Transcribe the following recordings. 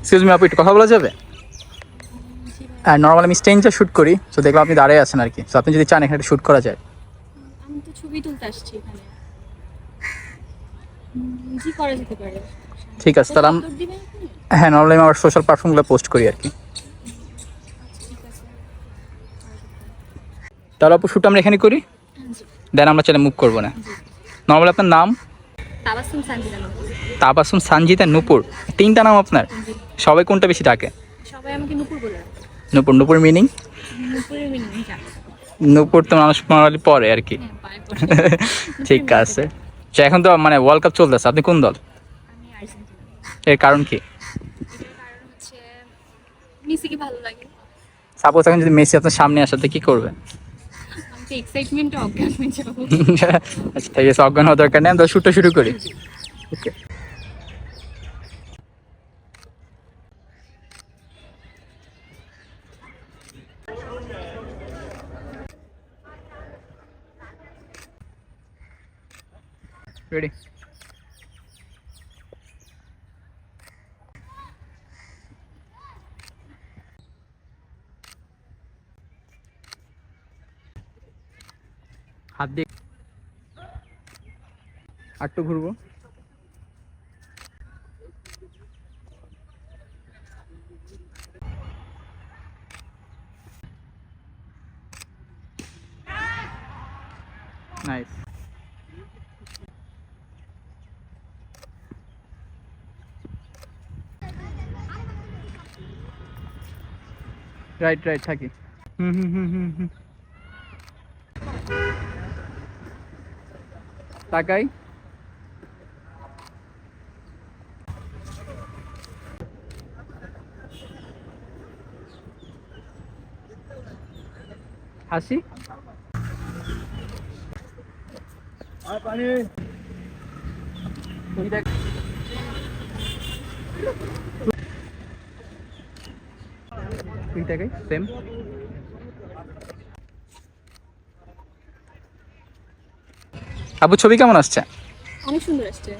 Excuse me আপু, একটু কথা বলা যাবে? হ্যাঁ, নর্মালি আমি স্টেঞ্জে শ্যুট করি, তো দেখলাম আপনি দাঁড়িয়ে আছেন আর কি। তো আপনি যদি চান এখানে শ্যুট করা যায়। আমি তো ছবি তুলতে আসছি এখানে। জি, করা যেতে পারে। ঠিক আছে, তাহলে আপলোড দিবেন আপনি? হ্যাঁ, নর্মালি আমি আমার সোশ্যাল প্ল্যাটফর্মগুলো পোস্ট করি আর কি। ঠিক আছে। তাহলে আপু শ্যুট আমরা এখানে করি, জি। দেন আমরা চলে মুভ করবো না। নর্মালি আপনার নাম? তাবাসসুম সানজিদা নূপুর। তাবাসসুম সানজিদা নূপুর, 3টা নাম আপনার? জি। সবাই কোনটা বেশি ডাকে? সবাই আমাকে নূপুর বলে ডাকে। নূপুর, নূপুর মিনিং? নূপুরের মিনিং জানি। নূপুর তো মানুষ নর্মালি পরে আর কি। হ্যাঁ, পায়ে পড়ে। ঠিক আছে। তো এখন তো মানে ওয়ার্ল্ড কাপ চলতেছে, আপনি কোন দল? আমি আর্জেন্টিনা। এর কারণ কি? এটার কারণ হচ্ছে মেসিকে ভালো লাগে। সাপোজ এখন যদি মেসি আপনার সামনে আসে তো কি করবেন? আমি তো এক্সাইটমেন্টে অজ্ঞান হয়ে যাবো। আচ্ছা ঠিক আছে, অজ্ঞান হওয়ার দরকার নেই, আমরা শ্যুটটা শুরু করি। ওকে। রেডি? হাত দিয়ে আটটু ঘুরবো। নাইস। রাইট রাইট থাকি। হুম হুম হুম হুম হুম। তাকাই। হাসি। আর পানি। তুই দেখ। তুই দেখাই সেম। আপু ছবি কেমন আসছে? অনেক সুন্দর আসছে।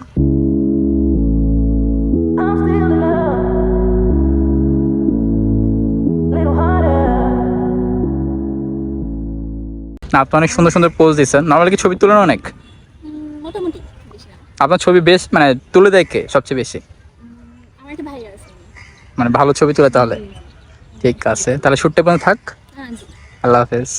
না, আপনি অনেক সুন্দর সুন্দর পোজ দিচ্ছেন। নর্মালি কি ছবি তুলেন অনেক? মোটামুটি বেশি না। আপনার ছবি বেস্ট মানে তুলে দেয় কে সবচেয়ে বেশি? আমার একটা ভাইয়া আছে। মানে ভালো ছবি তুলে তাহলে? জি, জি। ঠিক আছে, তাহলে শ্যুটটা পর্যন্ত থাক। হ্যাঁ জি। আল্লাহ হাফেজ।